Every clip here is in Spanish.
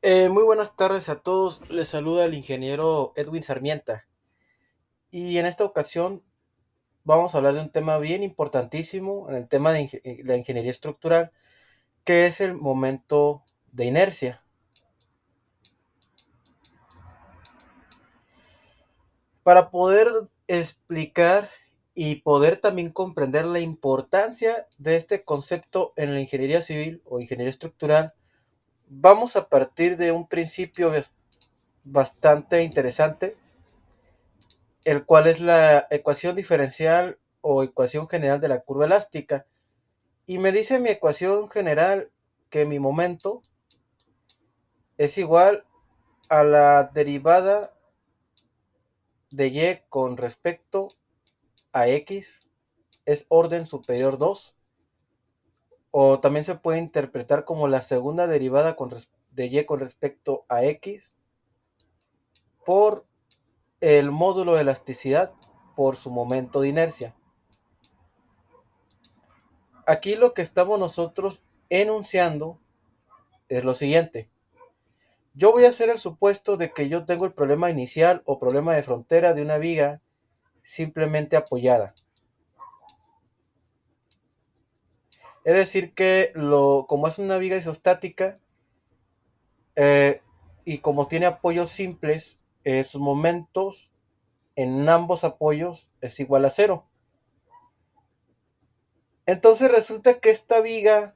Muy buenas tardes a todos. Les saluda el ingeniero Edwin Sarmienta. Y en esta ocasión vamos a hablar de un tema bien importantísimo en el tema de la ingeniería estructural, que es el momento de inercia. Para poder explicar y poder también comprender la importancia de este concepto en la ingeniería civil o ingeniería estructural, vamos a partir de un principio bastante interesante, el cual es la ecuación diferencial o ecuación general de la curva elástica. Y me dice mi ecuación general que mi momento es igual a la derivada de y con respecto a x, es orden superior 2, o también se puede interpretar como la segunda derivada de y con respecto a x por el módulo de elasticidad por su momento de inercia. Aquí lo que estamos nosotros enunciando es lo siguiente. Yo voy a hacer el supuesto de que yo tengo el problema inicial o problema de frontera de una viga simplemente apoyada. Es decir que como es una viga isostática eh, y como tiene apoyos simples, sus momentos en ambos apoyos es igual a cero. Entonces resulta que esta viga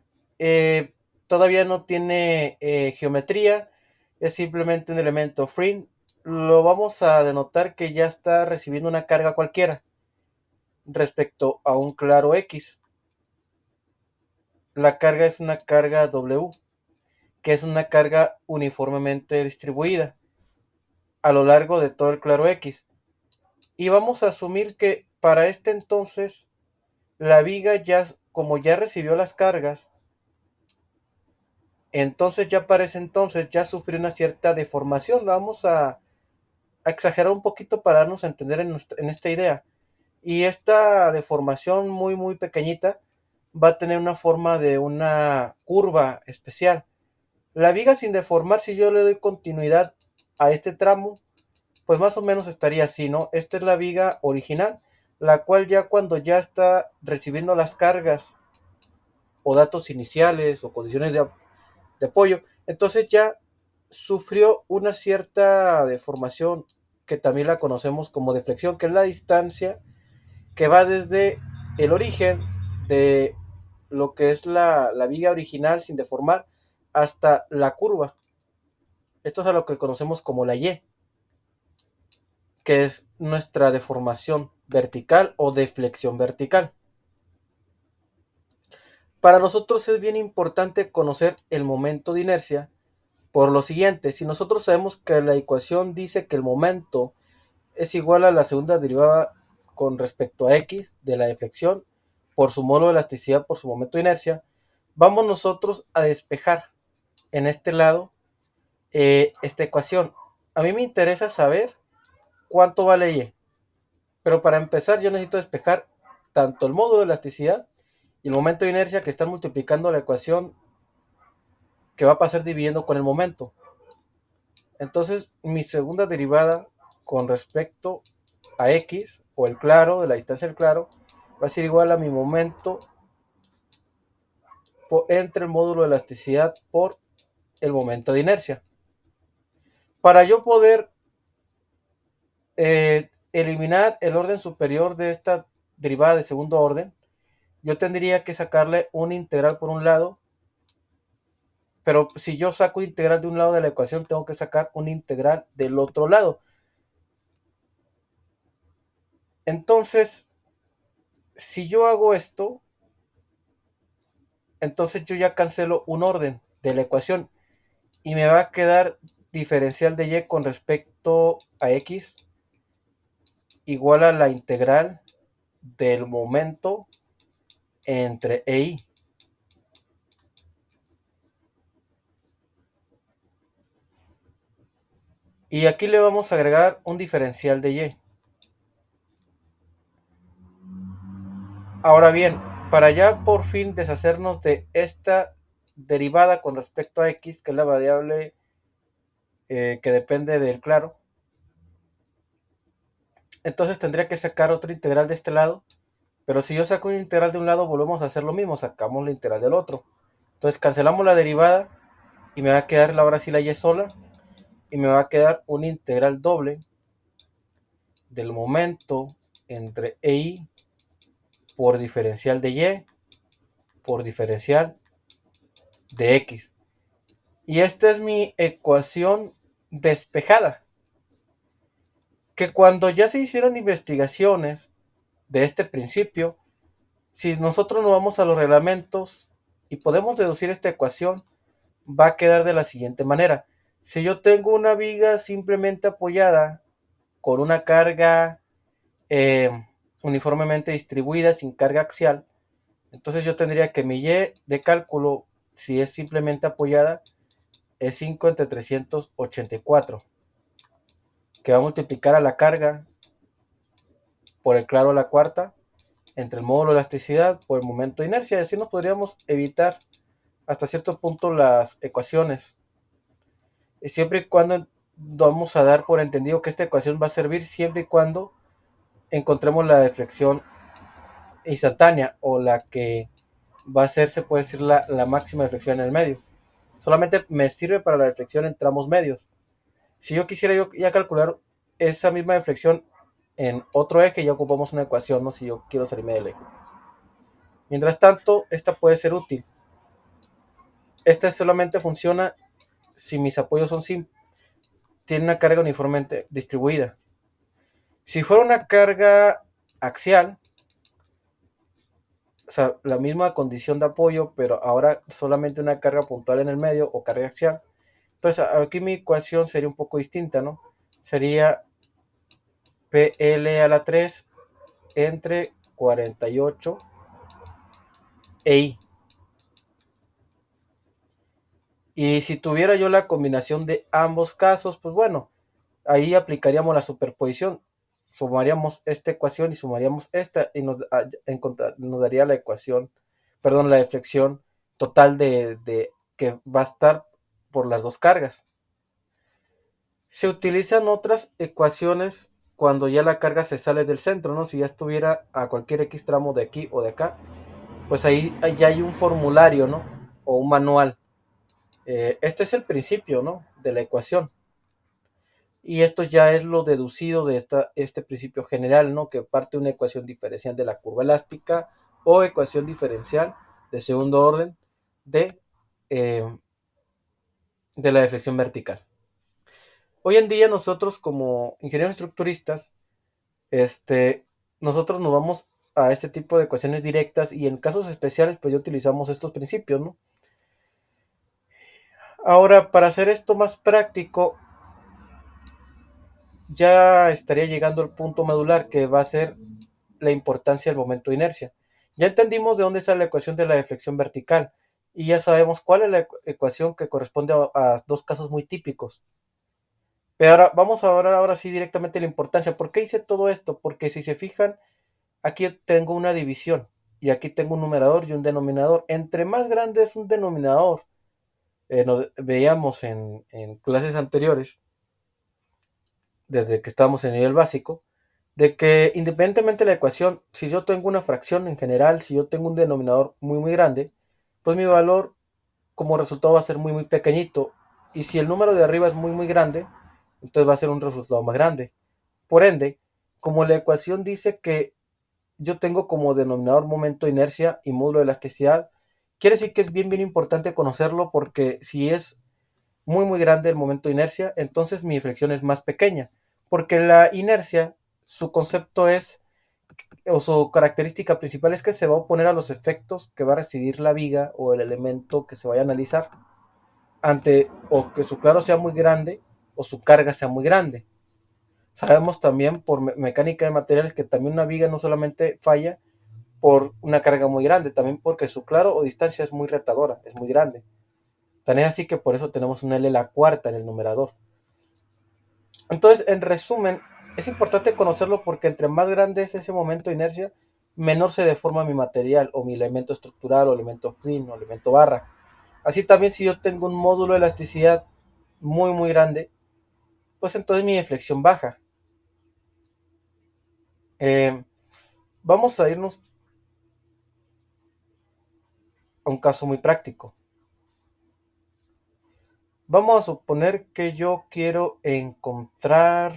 todavía no tiene geometría, es simplemente un elemento free. Lo vamos a denotar que ya está recibiendo una carga cualquiera respecto a un claro X. La carga es una carga W, que es una carga uniformemente distribuida a lo largo de todo el claro X. Y vamos a asumir que para este entonces la viga ya, como ya recibió las cargas, entonces ya para ese entonces ya sufrió una cierta deformación. La vamos a exagerar un poquito para darnos a entender en esta idea. Y esta deformación muy muy pequeñita va a tener una forma de una curva especial. La viga sin deformar, si yo le doy continuidad a este tramo, pues más o menos estaría así, ¿no? Esta es la viga original, la cual ya cuando ya está recibiendo las cargas o datos iniciales o condiciones de apoyo, entonces ya sufrió una cierta deformación que también la conocemos como deflexión, que es la distancia que va desde el origen de lo que es la viga original sin deformar hasta la curva. Esto es a lo que conocemos como la Y, que es nuestra deformación vertical o deflexión vertical. Para nosotros es bien importante conocer el momento de inercia por lo siguiente. Si nosotros sabemos que la ecuación dice que el momento es igual a la segunda derivada con respecto a x de la deflexión por su módulo de elasticidad por su momento de inercia, vamos nosotros a despejar en este lado esta ecuación. A mí me interesa saber cuánto vale y, pero para empezar yo necesito despejar tanto el módulo de elasticidad y el momento de inercia que están multiplicando la ecuación que va a pasar dividiendo con el momento. Entonces mi segunda derivada con respecto a x o el claro de la distancia del claro va a ser igual a mi momento entre el módulo de elasticidad por el momento de inercia. Para yo poder eliminar el orden superior de esta derivada de segundo orden, yo tendría que sacarle un integral por un lado, pero si yo saco integral de un lado de la ecuación, tengo que sacar un integral del otro lado. Entonces, si yo hago esto, entonces yo ya cancelo un orden de la ecuación y me va a quedar diferencial de y con respecto a x igual a la integral del momento entre e y. Y aquí le vamos a agregar un diferencial de y. Ahora bien, para ya por fin deshacernos de esta derivada con respecto a x, que es la variable que depende del claro. Entonces tendría que sacar otro integral de este lado. Pero si yo saco un integral de un lado, volvemos a hacer lo mismo, sacamos la integral del otro. Entonces cancelamos la derivada y me va a quedar ahora sí la y sola. Y me va a quedar un integral doble del momento entre y por diferencial de y por diferencial de x. Y esta es mi ecuación despejada. Que cuando ya se hicieron investigaciones de este principio, si nosotros nos vamos a los reglamentos y podemos deducir esta ecuación, va a quedar de la siguiente manera. Si yo tengo una viga simplemente apoyada con una carga uniformemente distribuida sin carga axial, entonces yo tendría que mi y de cálculo, si es simplemente apoyada, es 5 entre 384, que va a multiplicar a la carga por el claro a la cuarta, entre el módulo de elasticidad por el momento de inercia. Y así nos podríamos evitar hasta cierto punto las ecuaciones. Y siempre y cuando vamos a dar por entendido que esta ecuación va a servir siempre y cuando encontremos la deflexión instantánea o la que va a ser, se puede decir, la máxima deflexión en el medio. Solamente me sirve para la deflexión en tramos medios. Si yo quisiera ya calcular esa misma deflexión en otro eje, ya ocupamos una ecuación, ¿no? Si yo quiero salirme del eje. Mientras tanto, esta puede ser útil. Esta solamente funciona si mis apoyos son tienen una carga uniformemente distribuida. Si fuera una carga axial, o sea, la misma condición de apoyo, pero ahora solamente una carga puntual en el medio o carga axial. Entonces aquí mi ecuación sería un poco distinta, ¿no? Sería PL a la 3 entre 48 e I. Y si tuviera yo la combinación de ambos casos, pues bueno, ahí aplicaríamos la superposición. Sumaríamos esta ecuación y sumaríamos esta y nos daría la ecuación, perdón, la deflexión total de que va a estar por las dos cargas. Se utilizan otras ecuaciones cuando ya la carga se sale del centro, ¿no? Si ya estuviera a cualquier X tramo de aquí o de acá, pues ahí ya hay un formulario, ¿no? O un manual. Este es el principio, ¿no? De la ecuación. Y esto ya es lo deducido de este principio general, ¿no? Que parte de una ecuación diferencial de la curva elástica o ecuación diferencial de segundo orden eh, de la deflexión vertical. Hoy en día nosotros como ingenieros estructuristas, nosotros nos vamos a este tipo de ecuaciones directas y en casos especiales pues ya utilizamos estos principios, ¿no? Ahora, para hacer esto más práctico, ya estaría llegando al punto medular que va a ser la importancia del momento de inercia. Ya entendimos de dónde sale la ecuación de la deflexión vertical y ya sabemos cuál es la ecuación que corresponde a dos casos muy típicos. Pero ahora vamos a hablar ahora sí directamente de la importancia. ¿Por qué hice todo esto? Porque si se fijan, aquí tengo una división y aquí tengo un numerador y un denominador. Entre más grande es un denominador, nos veíamos en clases anteriores, desde que estábamos en nivel básico, de que independientemente de la ecuación, si yo tengo una fracción en general, si yo tengo un denominador muy grande, pues mi valor como resultado va a ser muy pequeñito. Y si el número de arriba es muy grande, entonces va a ser un resultado más grande. Por ende, como la ecuación dice que yo tengo como denominador momento de inercia y módulo de elasticidad, quiere decir que es bien importante conocerlo porque si es muy grande el momento de inercia, entonces mi fricción es más pequeña. Porque la inercia, su concepto es, o su característica principal es que se va a oponer a los efectos que va a recibir la viga o el elemento que se vaya a analizar ante o que su claro sea muy grande o su carga sea muy grande. Sabemos también por mecánica de materiales que también una viga no solamente falla por una carga muy grande, también porque su claro o distancia es muy retadora, es muy grande. Tan es así que por eso tenemos una L a la cuarta en el numerador. Entonces, en resumen, es importante conocerlo porque entre más grande es ese momento de inercia, menor se deforma mi material o mi elemento estructural o elemento spin o elemento barra. Así también si yo tengo un módulo de elasticidad muy grande, pues entonces mi deflexión baja. Vamos a irnos a un caso muy práctico. Vamos a suponer que yo quiero encontrar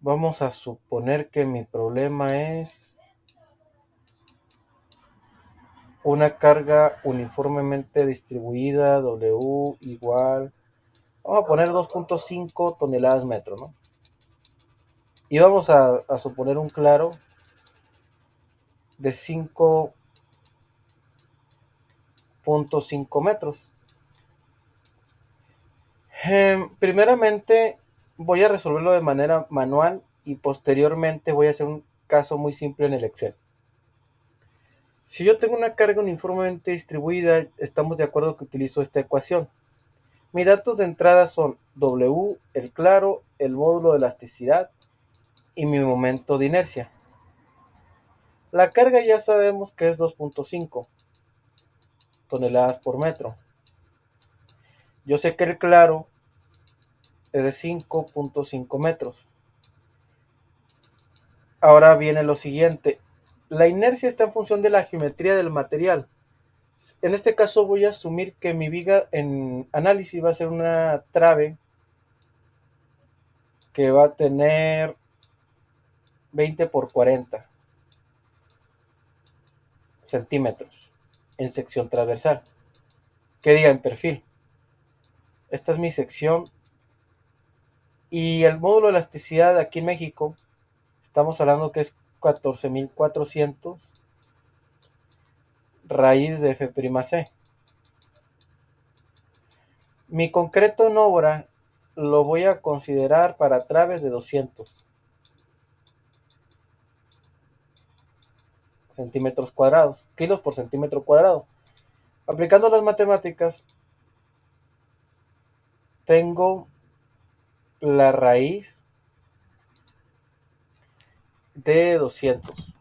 vamos a suponer que mi problema es una carga uniformemente distribuida, W igual, vamos a poner 2.5 toneladas metro, ¿no? Y vamos a suponer un claro de 5.5 metros. Primeramente voy a resolverlo de manera manual y posteriormente voy a hacer un caso muy simple en el Excel. Si yo tengo una carga uniformemente distribuida, estamos de acuerdo que utilizo esta ecuación. Mis datos de entrada son W, el claro, el módulo de elasticidad y mi momento de inercia. La carga ya sabemos que es 2.5 toneladas por metro. Yo sé que el claro es de 5.5 metros. Ahora viene lo siguiente. La inercia está en función de la geometría del material. En este caso voy a asumir que mi viga en análisis va a ser una trave que va a tener 20 por 40 centímetros en sección transversal. Que diga en perfil. Esta es mi sección. Y el módulo de elasticidad aquí en México, estamos hablando que es 14.400 raíz de F'C. Mi concreto en obra lo voy a considerar para traves de 200 centímetros cuadrados, kilos por centímetro cuadrado. Aplicando las matemáticas, tengo la raíz de 200.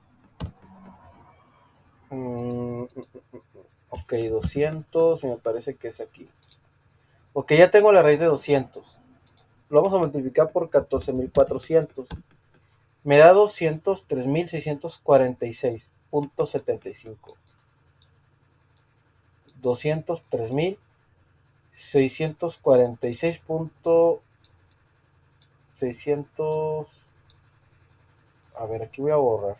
Ok, 200, me parece que es aquí. Ok, ya tengo la raíz de 200. Lo vamos a multiplicar por 14.400. Me da 203.646.75. 203.646.600. A ver, aquí voy a borrar.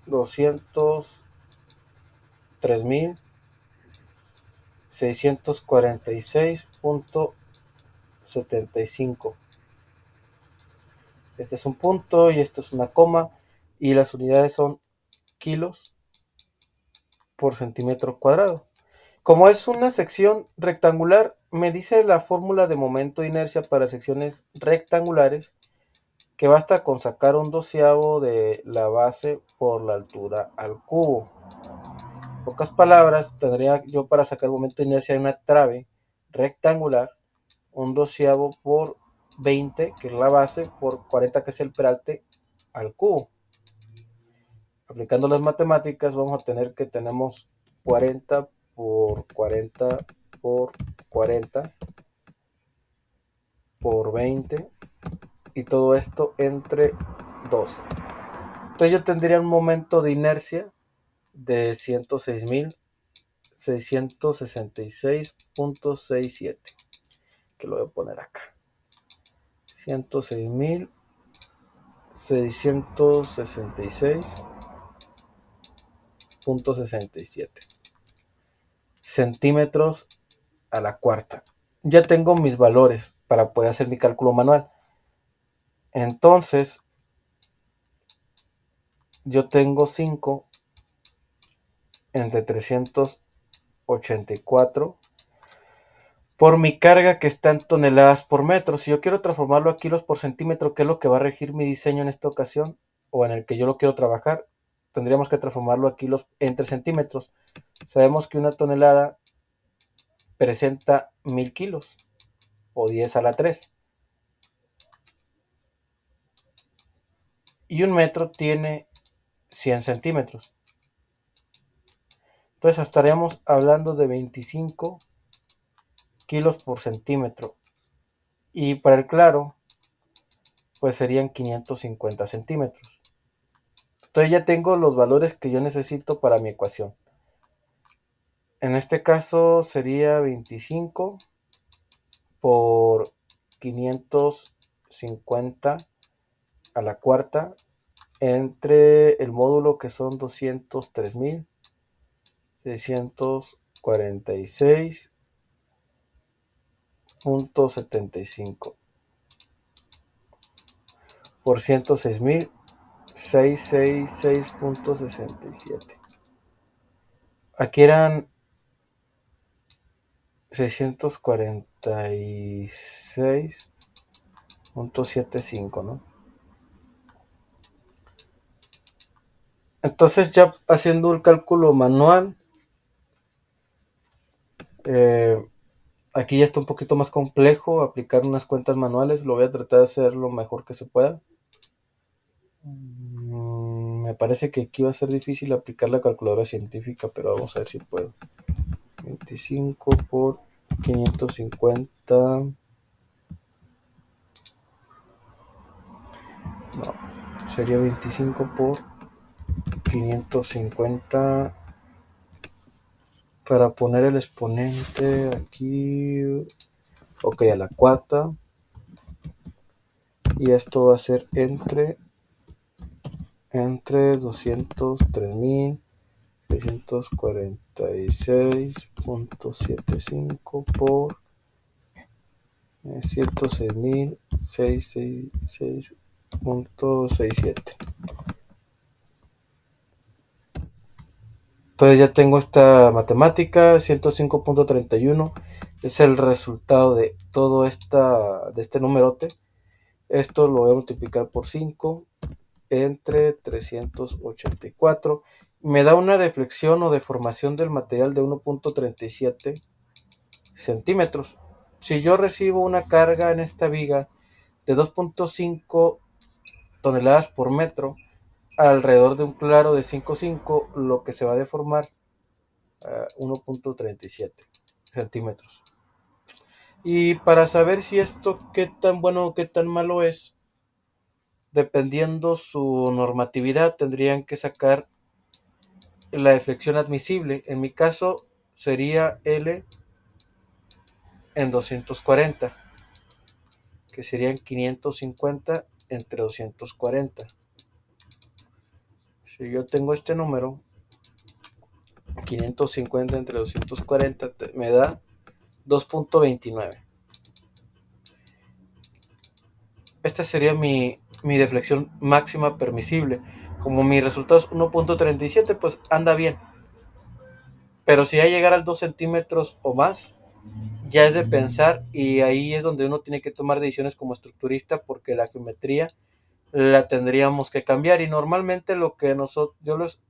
203.646.75. Este es un punto y esto es una coma. Y las unidades son kilos por centímetro cuadrado. Como es una sección rectangular, me dice la fórmula de momento de inercia para secciones rectangulares que basta con sacar un doceavo de la base por la altura al cubo. En pocas palabras, tendría yo para sacar el momento de inercia de una trave rectangular un doceavo por 20, que es la base, por 40, que es el peralte, al cubo. Aplicando las matemáticas vamos a tener que tenemos 40 por 40 por 40 por 20 y todo esto entre 12. Entonces yo tendría un momento de inercia de 106.666.67, que lo voy a poner acá. 106.666.67 centímetros a la cuarta. Ya tengo mis valores para poder hacer mi cálculo manual. Entonces, yo tengo 5 entre 384 por mi carga que está en toneladas por metro. Si yo quiero transformarlo a kilos por centímetro, que es lo que va a regir mi diseño en esta ocasión, o en el que yo lo quiero trabajar, tendríamos que transformarlo a kilos entre centímetros. Sabemos que una tonelada presenta 1000 kilos, o 10 a la 3. y un metro tiene 100 centímetros. Entonces estaríamos hablando de 25 kilos por centímetro. Y para el claro, pues serían 550 centímetros. Entonces ya tengo los valores que yo necesito para mi ecuación. En este caso sería 25 por 550 a la cuarta entre el módulo que son 203.646.75 por 106.666.67. Aquí eran 646.75, ¿no? Entonces ya haciendo el cálculo manual, eh, aquí ya está un poquito más complejo aplicar unas cuentas manuales. Lo voy a tratar de hacer lo mejor que se pueda. Me parece que aquí va a ser difícil aplicar la calculadora científica, pero vamos a ver si puedo. 25 por 550. No, sería 25 por 550 para poner el exponente aquí. Ok, a la cuarta. Y esto va a ser entre 203.646.75 por 106.666.67. Entonces ya tengo esta matemática. 105.31 es el resultado de todo de este numerote. Esto lo voy a multiplicar por 5 entre 384. Me da una deflexión o deformación del material de 1.37 centímetros. Si yo recibo una carga en esta viga de 2.5 toneladas por metro, alrededor de un claro de 5.5, lo que se va a deformar 1.37 centímetros. Y para saber si esto qué tan bueno o qué tan malo es, dependiendo su normatividad, tendrían que sacar la deflexión admisible. En mi caso sería L en 240, que serían 550 entre 240. Si yo tengo este número, 550 entre 240, me da 2.29. Esta sería mi deflexión máxima permisible. Como mi resultado es 1.37, pues anda bien. Pero si ya llegar al 2 centímetros o más, ya es de pensar, y ahí es donde uno tiene que tomar decisiones como estructurista, porque la geometría la tendríamos que cambiar. Y normalmente lo que yo les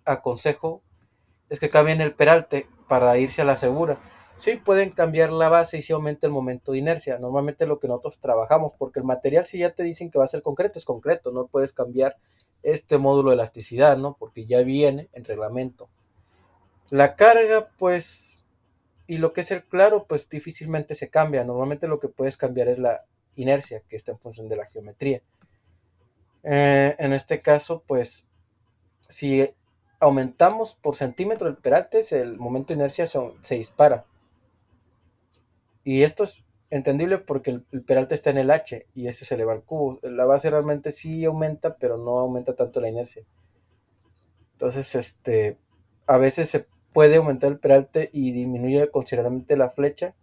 aconsejo es que cambien el peralte para irse a la segura. Sí pueden cambiar la base y sí aumenta el momento de inercia. Normalmente lo que nosotros trabajamos, porque el material, si ya te dicen que va a ser concreto, es concreto. No puedes cambiar este módulo de elasticidad, ¿no? Porque ya viene en reglamento. La carga, pues, y lo que es el claro, pues difícilmente se cambia. Normalmente lo que puedes cambiar es la inercia, que está en función de la geometría. En este caso, pues, si aumentamos por centímetro el peralte, el momento de inercia se dispara. Y esto es entendible porque el peralte está en el H y ese se eleva al cubo. La base realmente sí aumenta, pero no aumenta tanto la inercia. Entonces, a veces se puede aumentar el peralte y disminuye considerablemente la flecha.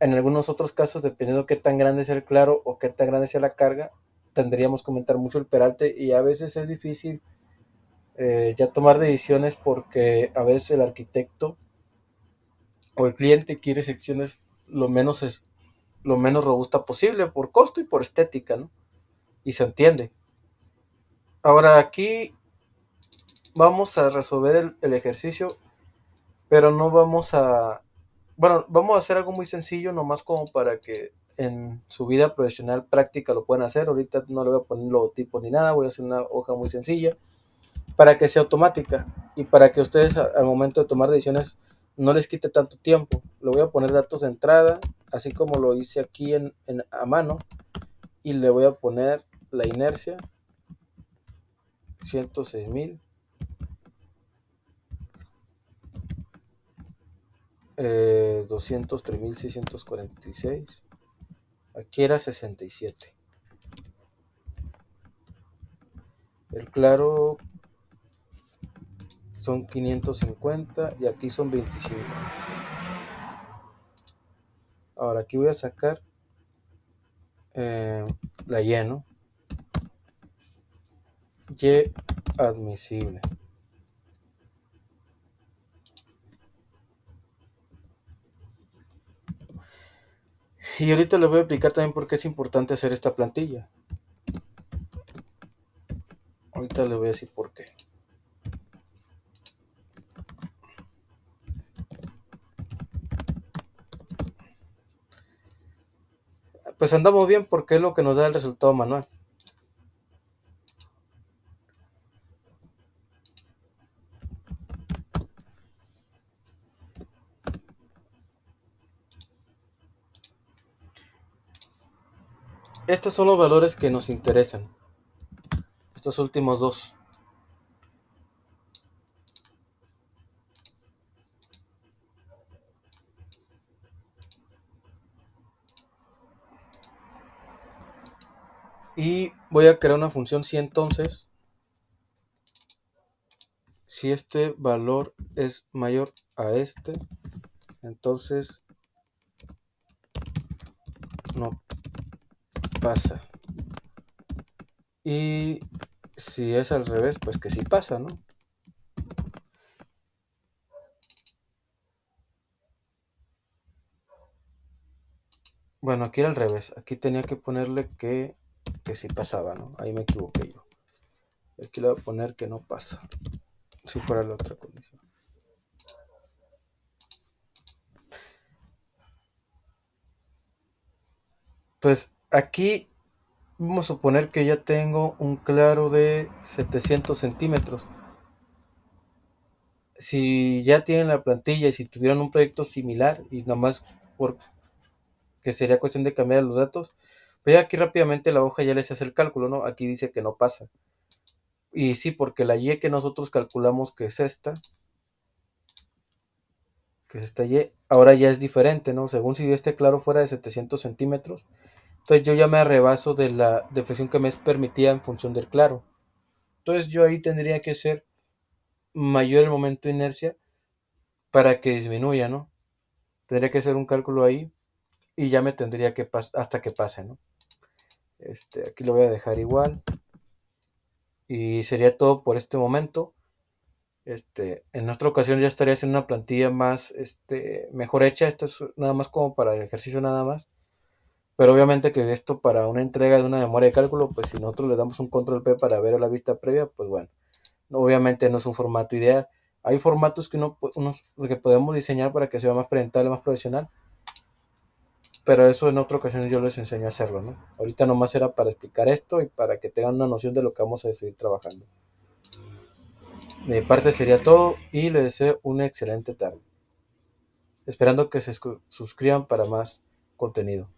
En algunos otros casos, dependiendo de qué tan grande sea el claro o qué tan grande sea la carga, tendríamos que aumentar mucho el peralte, y a veces es difícil ya tomar decisiones, porque a veces el arquitecto o el cliente quiere secciones lo menos robusta posible por costo y por estética, ¿no? Y se entiende. Ahora aquí vamos a resolver el ejercicio, pero no vamos a... Bueno, vamos a hacer algo muy sencillo, nomás como para que en su vida profesional práctica lo pueden hacer. Ahorita no le voy a poner logotipo ni nada, voy a hacer una hoja muy sencilla para que sea automática y para que ustedes al momento de tomar decisiones no les quite tanto tiempo. Le voy a poner datos de entrada, así como lo hice aquí a mano, y le voy a poner la inercia 106.000, 203.646, aquí era 67. El claro son 550 y aquí son 25. Ahora aquí voy a sacar la Y, ¿no? Y admisible. Y ahorita les voy a explicar también por qué es importante hacer esta plantilla. Ahorita les voy a decir por qué. Pues andamos bien porque es lo que nos da el resultado manual. Estos son los valores que nos interesan. Estos últimos dos. Y voy a crear una función si entonces, si este valor es mayor a este, entonces no pasa. Y si es al revés, pues que sí pasa, ¿no? Bueno, aquí era al revés. Aquí tenía que ponerle que sí pasaba, ¿no? Ahí me equivoqué yo. Aquí le voy a poner que no pasa. Si fuera la otra condición. Pues aquí vamos a suponer que ya tengo un claro de 700 centímetros. Si ya tienen la plantilla y si tuvieran un proyecto similar y nada más porque sería cuestión de cambiar los datos, pues ya aquí rápidamente la hoja ya les hace el cálculo, ¿no? Aquí dice que no pasa. Y sí, porque la Y que nosotros calculamos que es esta Y, ahora ya es diferente, ¿no? Según si este claro fuera de 700 centímetros, entonces yo ya me rebaso de la depresión que me permitía en función del claro. Entonces yo ahí tendría que ser mayor el momento de inercia para que disminuya, ¿no? Tendría que hacer un cálculo ahí y ya me tendría que pasar hasta que pase, ¿no? Aquí lo voy a dejar igual y sería todo por este momento. En otra ocasión ya estaría haciendo una plantilla más, mejor hecha. Esto es nada más como para el ejercicio nada más. Pero obviamente que esto para una entrega de una memoria de cálculo, pues si nosotros le damos un control P para ver a la vista previa, pues bueno, obviamente no es un formato ideal. Hay formatos que que podemos diseñar para que sea más presentable, más profesional, pero eso en otra ocasión yo les enseño a hacerlo, ¿no? Ahorita nomás era para explicar esto y para que tengan una noción de lo que vamos a seguir trabajando. De mi parte sería todo y les deseo una excelente tarde. Esperando que se suscriban para más contenido.